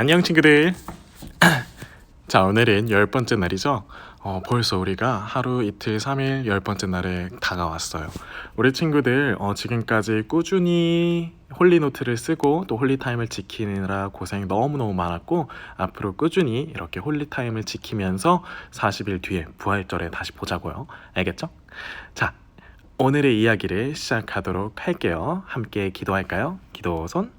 안녕 친구들. 자, 오늘은 10번째 날이죠. 벌써 우리가 하루 이틀 3일 10번째 날에 다가왔어요. 우리 친구들 지금까지 꾸준히 홀리노트를 쓰고 또 홀리타임을 지키느라 고생 너무너무 많았고, 앞으로 꾸준히 이렇게 홀리타임을 지키면서 40일 뒤에 부활절에 다시 보자고요. 알겠죠? 자, 오늘의 이야기를 시작하도록 할게요. 함께 기도할까요? 기도 손.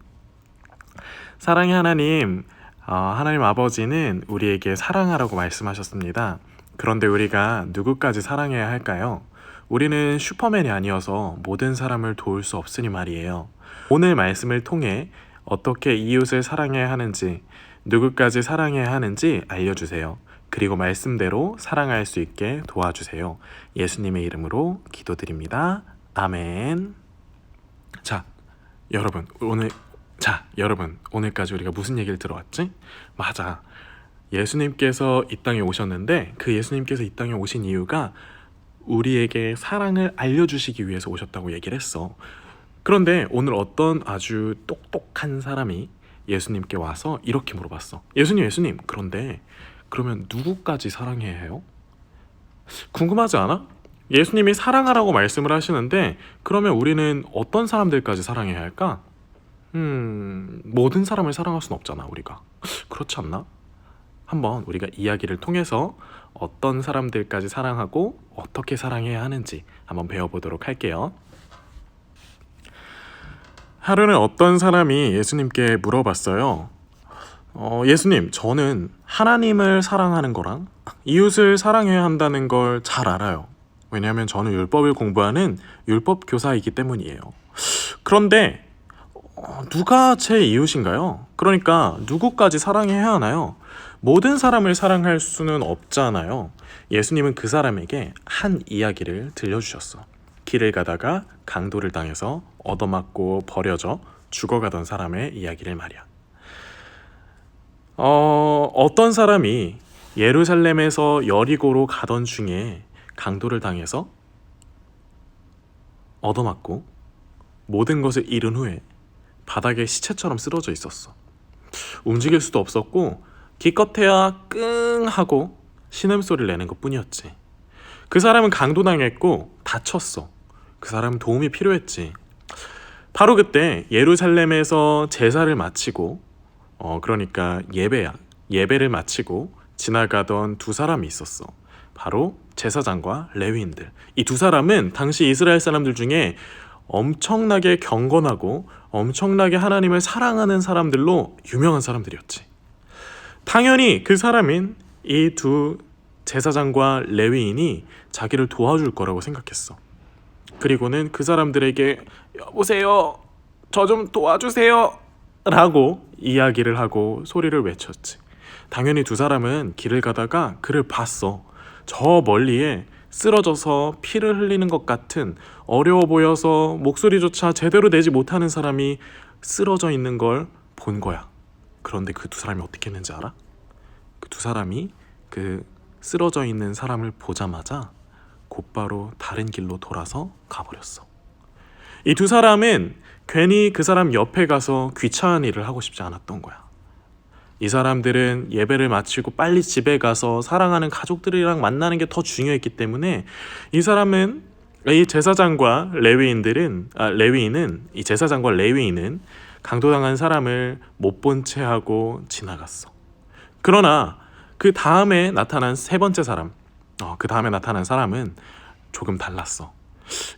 사랑의 하나님, 하나님 아버지는 우리에게 사랑하라고 말씀하셨습니다. 그런데 우리가 누구까지 사랑해야 할까요? 우리는 슈퍼맨이 아니어서 모든 사람을 도울 수 없으니 말이에요. 오늘 말씀을 통해 어떻게 이웃을 사랑해야 하는지, 누구까지 사랑해야 하는지 알려주세요. 그리고 말씀대로 사랑할 수 있게 도와주세요. 예수님의 이름으로 기도드립니다. 아멘. 자, 여러분, 오늘까지 우리가 무슨 얘기를 들어왔지? 맞아. 예수님께서 이 땅에 오셨는데, 그 예수님께서 이 땅에 오신 이유가 우리에게 사랑을 알려주시기 위해서 오셨다고 얘기를 했어. 그런데 오늘 어떤 아주 똑똑한 사람이 예수님께 와서 이렇게 물어봤어. 예수님, 그런데 그러면 누구까지 사랑해야 해요? 궁금하지 않아? 예수님이 사랑하라고 말씀을 하시는데, 그러면 우리는 어떤 사람들까지 사랑해야 할까? 모든 사람을 사랑할 수는 없잖아, 우리가. 그렇지 않나? 한번 우리가 이야기를 통해서 어떤 사람들까지 사랑하고 어떻게 사랑해야 하는지 한번 배워보도록 할게요. 하루는 어떤 사람이 예수님께 물어봤어요. 예수님, 저는 하나님을 사랑하는 거랑 이웃을 사랑해야 한다는 걸 잘 알아요. 왜냐하면 저는 율법을 공부하는 율법 교사이기 때문이에요. 그런데 누가 제 이웃인가요? 그러니까 누구까지 사랑해야 하나요? 모든 사람을 사랑할 수는 없잖아요. 예수님은 그 사람에게 한 이야기를 들려주셨어. 길을 가다가 강도를 당해서 얻어맞고 버려져 죽어가던 사람의 이야기를 말이야. 어떤 사람이 예루살렘에서 여리고로 가던 중에 강도를 당해서 얻어맞고 모든 것을 잃은 후에 바닥에 시체처럼 쓰러져 있었어. 움직일 수도 없었고 기껏해야 끙 하고 신음소리를 내는 것뿐이었지. 그 사람은 강도당했고 다쳤어. 그 사람은 도움이 필요했지. 바로 그때 예루살렘에서 제사를 마치고 그러니까 예배를 마치고 지나가던 두 사람이 있었어. 바로 제사장과 레위인들. 이 두 사람은 당시 이스라엘 사람들 중에 엄청나게 경건하고 엄청나게 하나님을 사랑하는 사람들로 유명한 사람들이었지. 당연히 그 사람인 이 두 제사장과 레위인이 자기를 도와줄 거라고 생각했어. 그리고는 그 사람들에게 여보세요, 저 좀 도와주세요 라고 이야기를 하고 소리를 외쳤지. 당연히 두 사람은 길을 가다가 그를 봤어. 저 멀리에 쓰러져서 피를 흘리는 것 같은, 어려워 보여서 목소리조차 제대로 내지 못하는 사람이 쓰러져 있는 걸 본 거야. 그런데 그 두 사람이 어떻게 했는지 알아? 그 두 사람이 그 쓰러져 있는 사람을 보자마자 곧바로 다른 길로 돌아서 가버렸어. 이 두 사람은 괜히 그 사람 옆에 가서 귀찮은 일을 하고 싶지 않았던 거야. 이 사람들은 예배를 마치고 빨리 집에 가서 사랑하는 가족들이랑 만나는 게 더 중요했기 때문에 이 제사장과 레위인은 강도당한 사람을 못 본 채 하고 지나갔어. 그러나 그 다음에 나타난 사람은 조금 달랐어.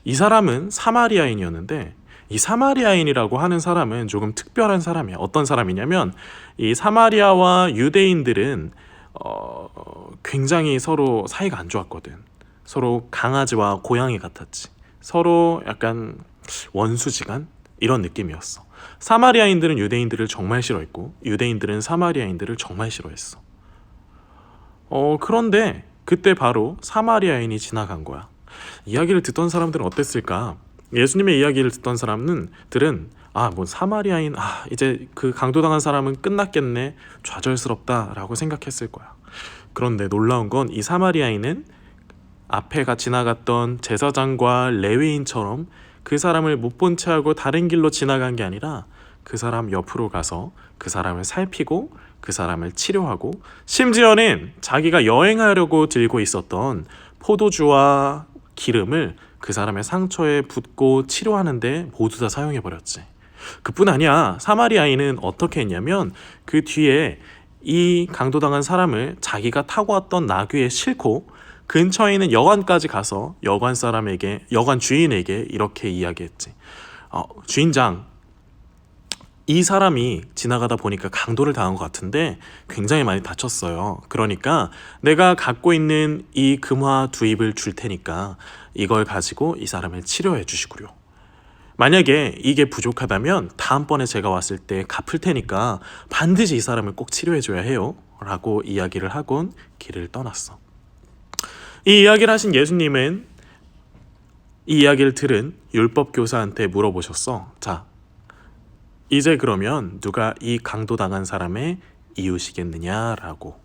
이 사람은 사마리아인이었는데, 이 사마리아인이라고 하는 사람은 조금 특별한 사람이야. 어떤 사람이냐면, 이 사마리아와 유대인들은 굉장히 서로 사이가 안 좋았거든. 서로 강아지와 고양이 같았지. 서로 약간 원수지간 이런 느낌이었어. 사마리아인들은 유대인들을 정말 싫어했고 유대인들은 사마리아인들을 정말 싫어했어. 그런데 그때 바로 사마리아인이 지나간 거야. 이야기를 듣던 사람들은 어땠을까? 예수님의 이야기를 듣던 사람들은 사마리아인, 이제 그 강도당한 사람은 끝났겠네, 좌절스럽다라고 생각했을 거야. 그런데 놀라운 건 이 사마리아인은 앞에 지나갔던 제사장과 레위인처럼 그 사람을 못 본 채 하고 다른 길로 지나간 게 아니라 그 사람 옆으로 가서 그 사람을 살피고 그 사람을 치료하고 심지어는 자기가 여행하려고 들고 있었던 포도주와 기름을 그 사람의 상처에 붓고 치료하는데 모두 다 사용해버렸지. 그뿐 아니야. 사마리아인은 어떻게 했냐면 그 뒤에 이 강도당한 사람을 자기가 타고 왔던 나귀에 싣고 근처에 있는 여관까지 가서 여관 주인에게 이렇게 이야기했지. 주인장, 이 사람이 지나가다 보니까 강도를 당한 것 같은데 굉장히 많이 다쳤어요. 그러니까 내가 갖고 있는 이 금화 두 잎을 줄 테니까 이걸 가지고 이 사람을 치료해 주시구려. 만약에 이게 부족하다면 다음번에 제가 왔을 때 갚을 테니까 반드시 이 사람을 꼭 치료해 줘야 해요. 라고 이야기를 하곤 길을 떠났어. 이 이야기를 하신 예수님은 이 이야기를 들은 율법 교사한테 물어보셨어. 자, 이제 그러면 누가 이 강도당한 사람의 이웃이겠느냐라고.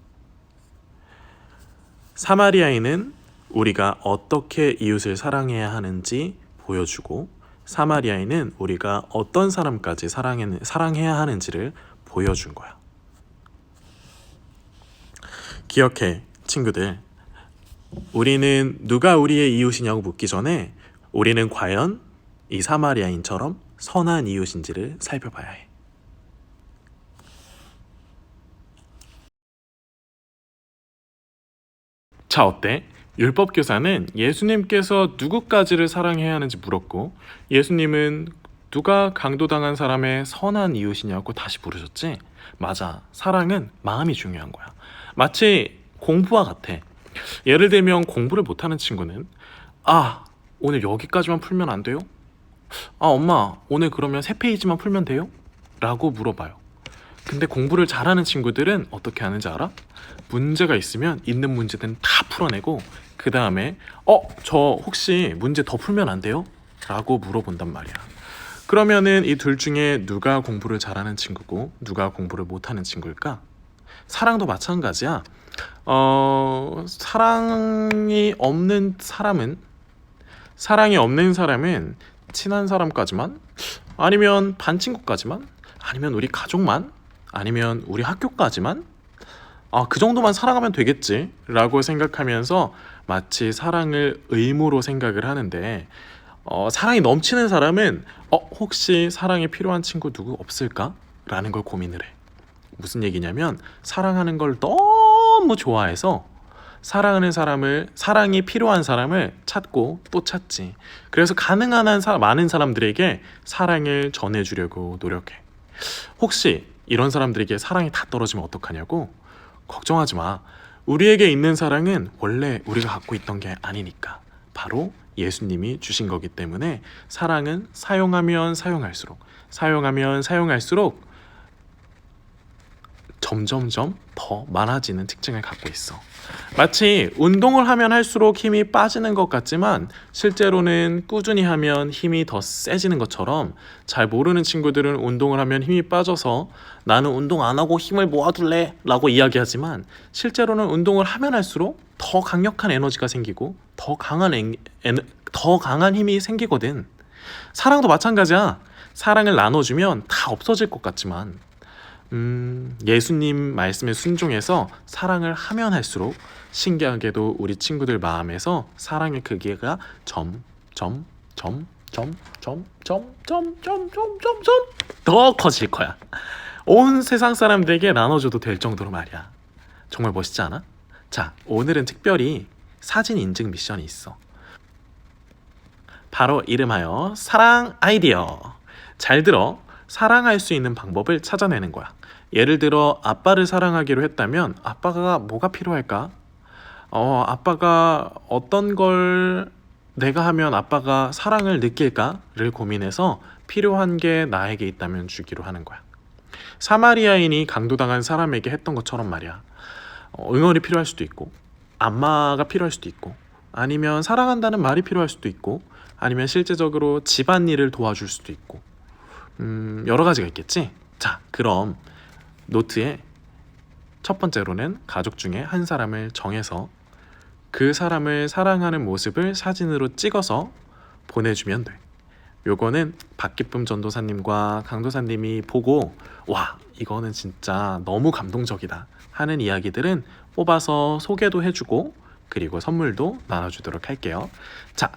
사마리아인은 우리가 어떻게 이웃을 사랑해야 하는지 보여주고 사마리아인은 우리가 어떤 사람까지 사랑해야 하는지를 보여준 거야. 기억해, 친구들. 우리는 누가 우리의 이웃이냐고 묻기 전에 우리는 과연 이 사마리아인처럼 선한 이웃인지를 살펴봐야 해. 자, 어때? 율법 교사는 예수님께서 누구까지를 사랑해야 하는지 물었고 예수님은 누가 강도당한 사람의 선한 이웃이냐고 다시 물으셨지? 맞아. 사랑은 마음이 중요한 거야. 마치 공부와 같아. 예를 들면 공부를 못하는 친구는 오늘 여기까지만 풀면 안 돼요? 엄마, 오늘 그러면 3페이지만 풀면 돼요? 라고 물어봐요. 근데 공부를 잘하는 친구들은 어떻게 하는지 알아? 문제가 있으면 있는 문제는 다 풀어내고 그 다음에 저 혹시 문제 더 풀면 안 돼요? 라고 물어본단 말이야. 그러면은 이 둘 중에 누가 공부를 잘하는 친구고 누가 공부를 못하는 친구일까? 사랑도 마찬가지야. 사랑이 없는 사람은 친한 사람까지만, 아니면 반 친구까지만, 아니면 우리 가족만, 아니면 우리 학교까지만, 그 정도만 사랑하면 되겠지 라고 생각하면서 마치 사랑을 의무로 생각을 하는데 사랑이 넘치는 사람은 혹시 사랑이 필요한 친구 누구 없을까? 라는 걸 고민을 해. 무슨 얘기냐면 사랑하는 걸 너무 좋아해서 사랑이 필요한 사람을 찾고 또 찾지. 그래서 가능한 한 많은 사람들에게 사랑을 전해주려고 노력해. 혹시 이런 사람들에게 사랑이 다 떨어지면 어떡하냐고? 걱정하지 마. 우리에게 있는 사랑은 원래 우리가 갖고 있던 게 아니니까. 바로 예수님이 주신 거기 때문에 사랑은 사용하면 사용할수록 점점점 더 많아지는 특징을 갖고 있어. 마치 운동을 하면 할수록 힘이 빠지는 것 같지만 실제로는 꾸준히 하면 힘이 더 세지는 것처럼 잘 모르는 친구들은 운동을 하면 힘이 빠져서 나는 운동 안 하고 힘을 모아둘래 라고 이야기하지만 실제로는 운동을 하면 할수록 더 강력한 에너지가 생기고 더 강한 힘이 생기거든. 사랑도 마찬가지야. 사랑을 나눠주면 다 없어질 것 같지만 예수님 말씀에 순종해서 사랑을 하면 할수록 신기하게도 우리 친구들 마음에서 사랑의 크기가 더 커질 거야. 온 세상 사람들에게 나눠줘도 될 정도로 말이야. 정말 멋있지 않아? 자, 오늘은 특별히 사진 인증 미션이 있어. 바로 이름하여 사랑 아이디어. 잘 들어. 사랑할 수 있는 방법을 찾아내는 거야. 예를 들어 아빠를 사랑하기로 했다면 아빠가 뭐가 필요할까? 아빠가 어떤 걸 내가 하면 아빠가 사랑을 느낄까를 고민해서 필요한 게 나에게 있다면 주기로 하는 거야. 사마리아인이 강도당한 사람에게 했던 것처럼 말이야. 응원이 필요할 수도 있고 안마가 필요할 수도 있고 아니면 사랑한다는 말이 필요할 수도 있고 아니면 실제적으로 집안일을 도와줄 수도 있고 여러 가지가 있겠지? 자, 그럼 노트에 첫 번째로는 가족 중에 한 사람을 정해서 그 사람을 사랑하는 모습을 사진으로 찍어서 보내주면 돼. 요거는 박기쁨 전도사님과 강도사님이 보고 와 이거는 진짜 너무 감동적이다 하는 이야기들은 뽑아서 소개도 해주고 그리고 선물도 나눠주도록 할게요. 자,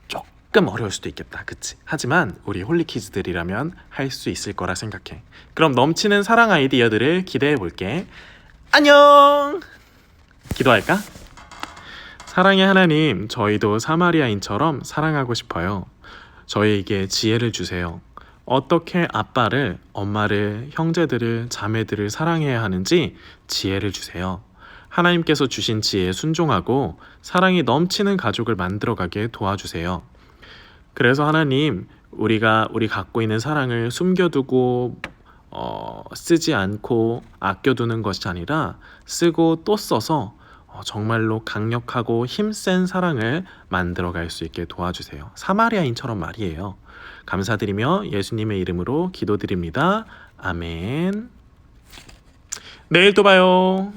조금 어려울 수도 있겠다, 그치? 하지만 우리 홀리키즈들이라면 할 수 있을 거라 생각해. 그럼 넘치는 사랑 아이디어들을 기대해 볼게. 안녕! 기도할까? 사랑의 하나님, 저희도 사마리아인처럼 사랑하고 싶어요. 저희에게 지혜를 주세요. 어떻게 아빠를, 엄마를, 형제들을, 자매들을 사랑해야 하는지 지혜를 주세요. 하나님께서 주신 지혜에 순종하고 사랑이 넘치는 가족을 만들어가게 도와주세요. 그래서 하나님, 우리가 우리 갖고 있는 사랑을 숨겨두고 쓰지 않고 아껴두는 것이 아니라 쓰고 또 써서 정말로 강력하고 힘센 사랑을 만들어갈 수 있게 도와주세요. 사마리아인처럼 말이에요. 감사드리며 예수님의 이름으로 기도드립니다. 아멘. 내일 또 봐요.